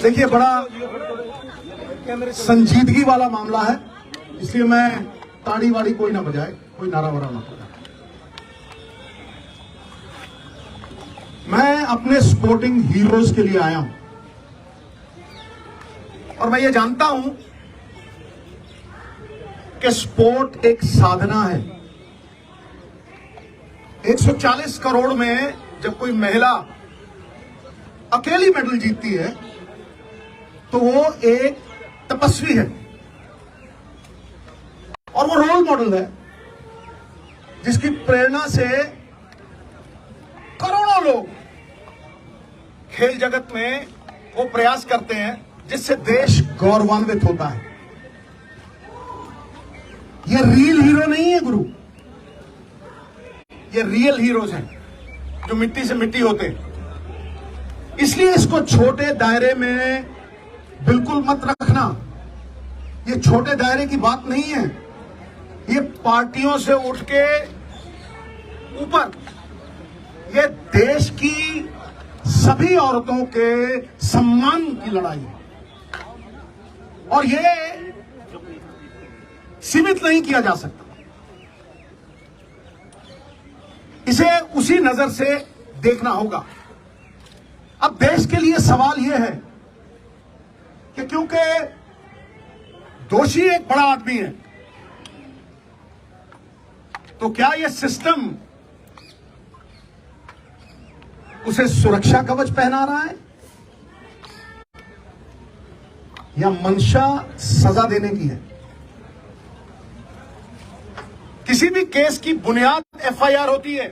देखिए, बड़ा संजीदगी वाला मामला है, इसलिए मैं ताड़ी वाड़ी कोई ना बजाए, कोई नारा वारा ना बजाए। मैं अपने स्पोर्टिंग हीरोज के लिए आया हूं और मैं ये जानता हूं कि स्पोर्ट एक साधना है। 140 करोड़ में जब कोई महिला अकेली मेडल जीतती है तो वो एक तपस्वी है और वो रोल मॉडल है जिसकी प्रेरणा से करोड़ों लोग खेल जगत में वो प्रयास करते हैं जिससे देश गौरवान्वित होता है। ये रियल हीरो नहीं है गुरु, ये रियल हीरोज हैं जो मिट्टी से मिट्टी होते हैं। इसलिए इसको छोटे दायरे में बिल्कुल मत रखना। ये छोटे दायरे की बात नहीं है, ये पार्टियों से उठ के ऊपर ये देश की सभी औरतों के सम्मान की लड़ाई है और ये सीमित नहीं किया जा सकता। इसे उसी नजर से देखना होगा। अब देश के लिए सवाल यह है कि क्योंकि दोषी एक बड़ा आदमी है तो क्या यह सिस्टम उसे सुरक्षा कवच पहना रहा है या मंशा सजा देने की है? किसी भी केस की बुनियाद एफआईआर होती है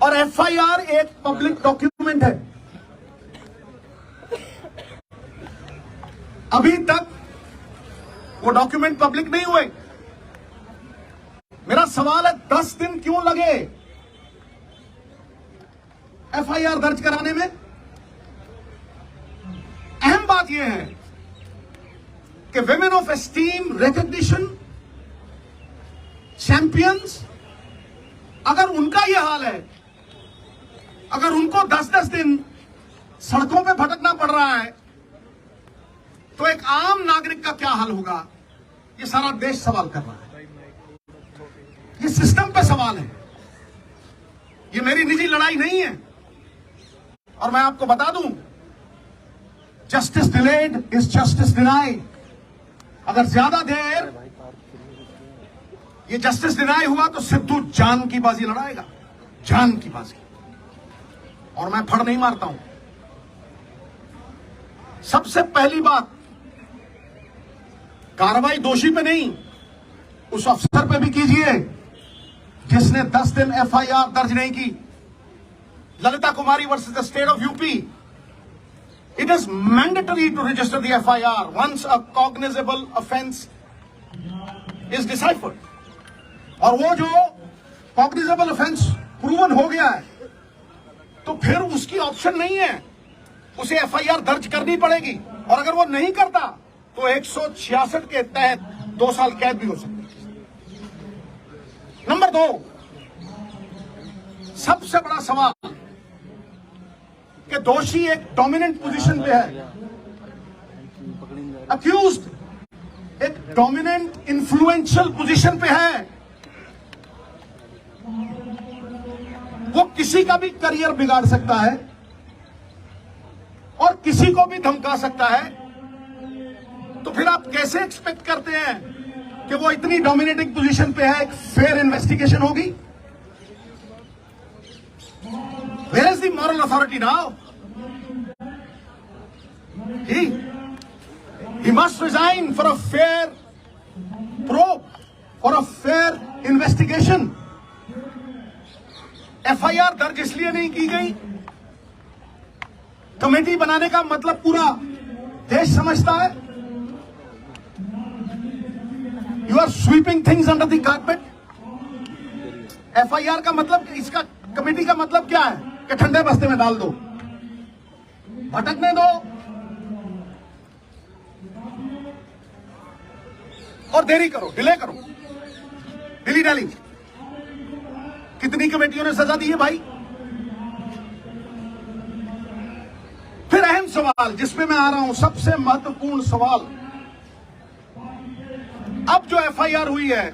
और एफआईआर एक पब्लिक डॉक्यूमेंट है। अभी तक वो डॉक्यूमेंट पब्लिक नहीं हुए। मेरा सवाल है 10 दिन क्यों लगे एफआईआर दर्ज कराने में? अहम बात यह है कि women of esteem, recognition, champions, अगर उनका यह हाल है, अगर उनको 10-10 दिन सड़कों पे भटकना पड़ रहा है तो एक आम नागरिक का क्या हाल होगा? ये सारा देश सवाल कर रहा है। ये सिस्टम पे सवाल है, ये मेरी निजी लड़ाई नहीं है। और मैं आपको बता दूं, justice delayed is justice denied. अगर ज्यादा देर ये जस्टिस डिनाई हुआ तो सिद्धू जान की बाजी लड़ाएगा, जान की बाजी। और मैं फड़ नहीं मारता हूं। सबसे पहली बात, कार्रवाई दोषी पे नहीं, उस अफसर पे भी कीजिए जिसने 10 दिन एफआईआर दर्ज नहीं की। Lalita Kumari versus the State of UP, it is mandatory to register the FIR once a cognizable offense is deciphered. और वो जो cognizable offense proven हो गया है तो फिर उसकी ऑप्शन नहीं है, उसे FIR दर्ज करनी पड़ेगी। और अगर वो नहीं करता तो 166 के तहत 2 साल कैद भी हो सकती है। नंबर 2, सबसे बड़ा सवाल कि दोषी एक डोमिनेंट पोजीशन पे है, अक्यूज्ड एक डोमिनेंट इन्फ्लुएंशियल पोजीशन पे है। वो किसी का भी करियर बिगाड़ सकता है और किसी को भी धमका सकता है। तो फिर आप कैसे एक्सपेक्ट करते हैं कि वो इतनी डोमिनेटिंग पोजीशन पे है, एक फेयर इन्वेस्टिगेशन होगी? Where is the moral authority now? He must resign for a fair probe, for a fair investigation. FIR दर्ज इसलिए नहीं की गई, कमेटी बनाने का मतलब पूरा देश समझता है। You are sweeping things under the carpet. FIR का मतलब, इसका कमेटी का मतलब क्या है कि ठंडे बस्ते में डाल दो, भटकने दो और देरी करो, डिले करो, डिली डैली। कितनी कमेटियों ने सजा दी है भाई? सवाल जिसमें मैं आ रहा हूं, सबसे महत्वपूर्ण सवाल, अब जो एफआईआर हुई है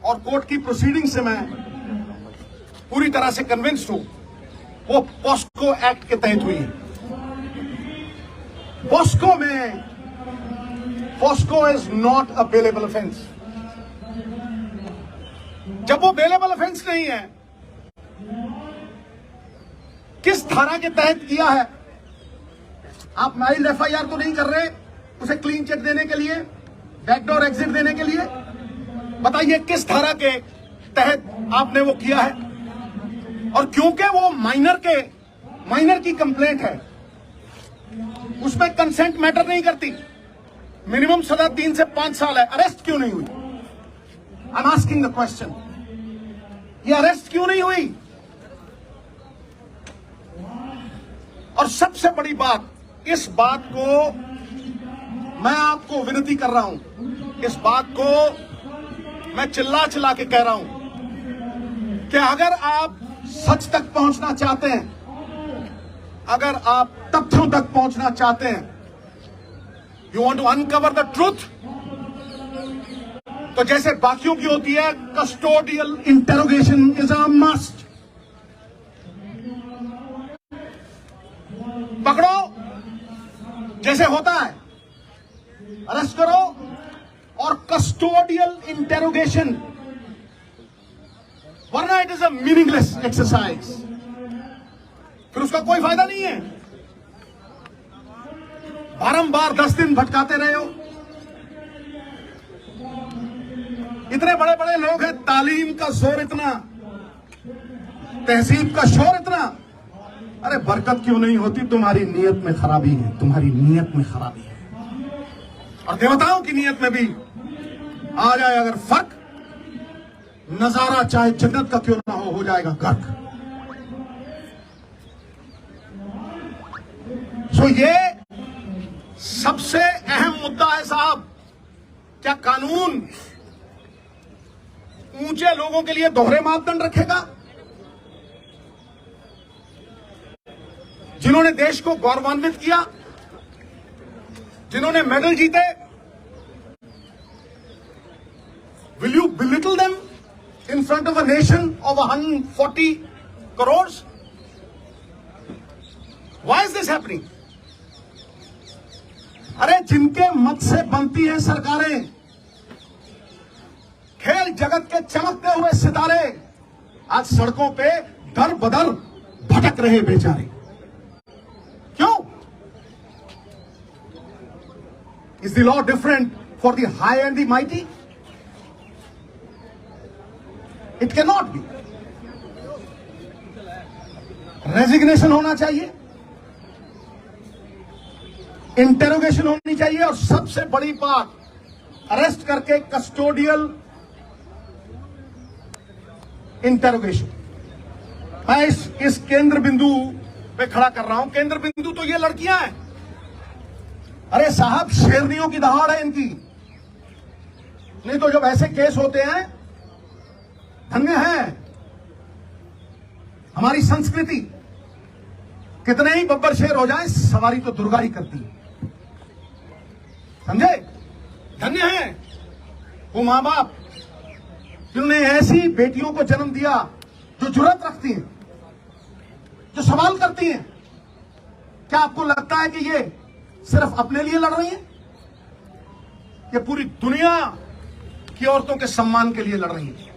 और कोर्ट की प्रोसीडिंग से मैं पूरी तरह से कन्विंस्ड हूं, वो पॉस्को एक्ट के तहत हुई है। POCSO is not a bailable offence. जब वो बेलेबल ऑफेंस नहीं है, किस धारा के तहत किया है? आप माइल्ड एफआईआर तो नहीं कर रहे उसे क्लीन चिट देने के लिए, बैकडोर एग्जिट देने के लिए? बताइए किस धारा के तहत आपने वो किया है? और क्योंकि वो माइनर की कंप्लेंट है, उसमें कंसेंट मैटर नहीं करती। मिनिमम सजा 3 से 5 साल है। अरेस्ट क्यों नहीं हुई? I am asking the question, ये अरेस्ट क्यों नहीं हुई? और सबसे बड़ी बात, इस बात को मैं आपको विनती कर रहा हूं, इस बात को मैं चिल्ला चिल्ला के कह रहा हूं कि अगर आप सच तक पहुंचना चाहते हैं, अगर आप तथ्यों तक पहुंचना चाहते हैं, you want to uncover the truth, तो जैसे बाकियों की होती है, custodial interrogation is a must. पकड़ो जैसे होता है, अरेस्ट करो और कस्टोडियल इंटेरोगेशन, वरना it is a meaningless exercise, फिर उसका कोई फायदा नहीं है। बारंबार 10 दिन भटकाते रहे हो। इतने बड़े बड़े लोग हैं, तालीम का जोर इतना, तहजीब का शोर इतना, अरे बरकत क्यों नहीं होती? तुम्हारी नीयत में खराबी है, तुम्हारी नीयत में खराबी है। और देवताओं की नीयत में भी आ जाए अगर फर्क, नजारा चाहे जन्नत का क्यों ना हो जाएगा गर्क। सो ये सबसे अहम मुद्दा है साहब। क्या कानून ऊंचे लोगों के लिए दोहरे मापदंड रखेगा? जिन्होंने देश को गौरवान्वित किया, जिन्होंने मेडल जीते, will you belittle them in front of a nation of 140 crores? Why is this happening? अरे जिनके मत से बनती हैं सरकारें, खेल जगत के चमकते हुए सितारे, आज सड़कों पे दर बदर भटक रहे बेचारे। क्यों? Is the law different for the high and the mighty? It cannot be. Resignation होना चाहिए, इंटेरोगेशन होनी चाहिए, और सबसे बड़ी बात, अरेस्ट करके कस्टोडियल इंटेरोगेशन। मैं इस केंद्र बिंदु पे खड़ा कर रहा हूं। केंद्र बिंदु तो ये लड़कियां हैं। अरे साहब, शेरनियों की दहाड़ है इनकी। नहीं तो जब ऐसे केस होते हैं, धन्य है हमारी संस्कृति। कितने ही बब्बर शेर हो जाए, सवारी तो दुर्गा ही करती है, समझे? धन्य है वो मां बाप जिन्होंने ऐसी बेटियों को जन्म दिया जो जुर्रत रखती हैं, जो सवाल करती हैं। क्या आपको लगता है कि ये सिर्फ अपने लिए लड़ रही हैं? ये पूरी दुनिया की औरतों के सम्मान के लिए लड़ रही हैं।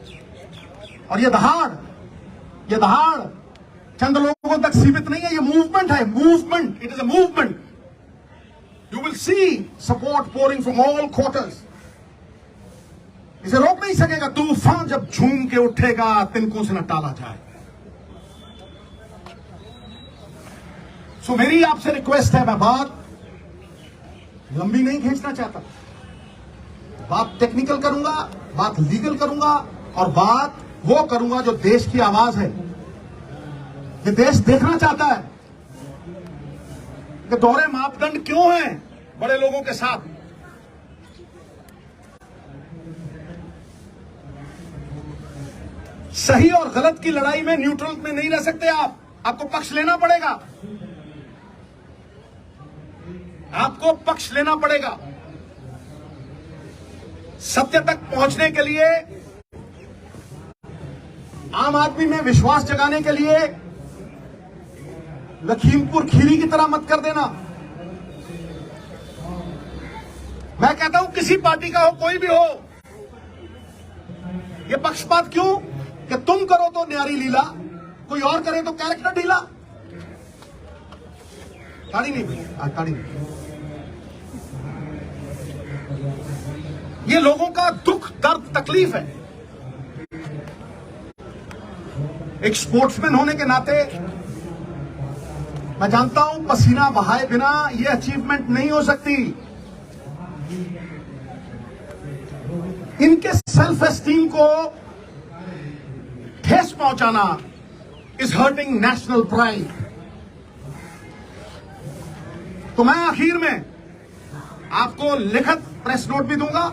और ये दहाड़ चंद लोगों तक सीमित नहीं है, ये मूवमेंट है, movement. It is a movement. You will see support pouring from all quarters. इसे रोक नहीं सकेगा तूफान, जब झूम के उठेगा तिनकों से न टाला जाए। सो मेरी आपसे रिक्वेस्ट है, मैं बात लंबी नहीं खींचना चाहता, बात टेक्निकल करूंगा, बात लीगल करूंगा, और बात वो करूंगा जो देश की आवाज है। ये देश देखना चाहता है कि दोहरे मापदंड क्यों हैं बड़े लोगों के साथ। सही और गलत की लड़ाई में न्यूट्रल में नहीं रह सकते आप, आपको पक्ष लेना पड़ेगा। आपको पक्ष लेना पड़ेगा। सत्य तक पहुंचने के लिए, आम आदमी में विश्वास जगाने के लिए लखीमपुर खीरी की तरह मत कर देना। मैं कहता हूं किसी पार्टी का हो, कोई भी हो, यह पक्षपात क्यों कि तुम करो तो न्यारी लीला, कोई और करे तो कैरेक्टर ढीला। ताड़ी नहीं भाई, ताड़ी नहीं। ये लोगों का दुख, दर्द, तकलीफ है। एक स्पोर्ट्समैन होने के नाते मैं जानता हूं पसीना बहाए बिना यह अचीवमेंट नहीं हो सकती। इनके सेल्फ एस्टीम को ठेस पहुंचाना इज हर्टिंग नेशनल प्राइड। तो मैं आखिर में आपको लिखित प्रेस नोट भी दूंगा,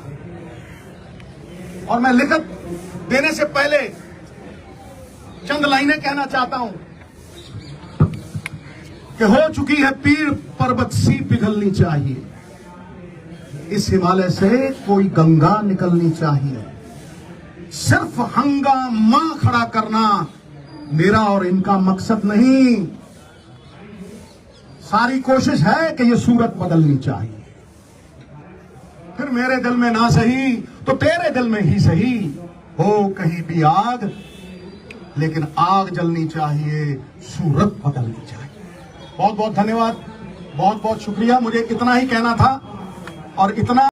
और मैं लिखित देने से पहले चंद लाइनें कहना चाहता हूं कि हो चुकी है पीर पर्वत सी पिघलनी चाहिए, इस हिमालय से कोई गंगा निकलनी चाहिए। सिर्फ हंगामा खड़ा करना मेरा और इनका मकसद नहीं, सारी कोशिश है कि यह सूरत बदलनी चाहिए। फिर मेरे दिल में ना सही तो तेरे दिल में ही सही, हो कहीं भी आग, लेकिन आग जलनी चाहिए, सूरत बदलनी चाहिए। बहुत बहुत धन्यवाद, बहुत बहुत शुक्रिया। मुझे इतना ही कहना था, और इतना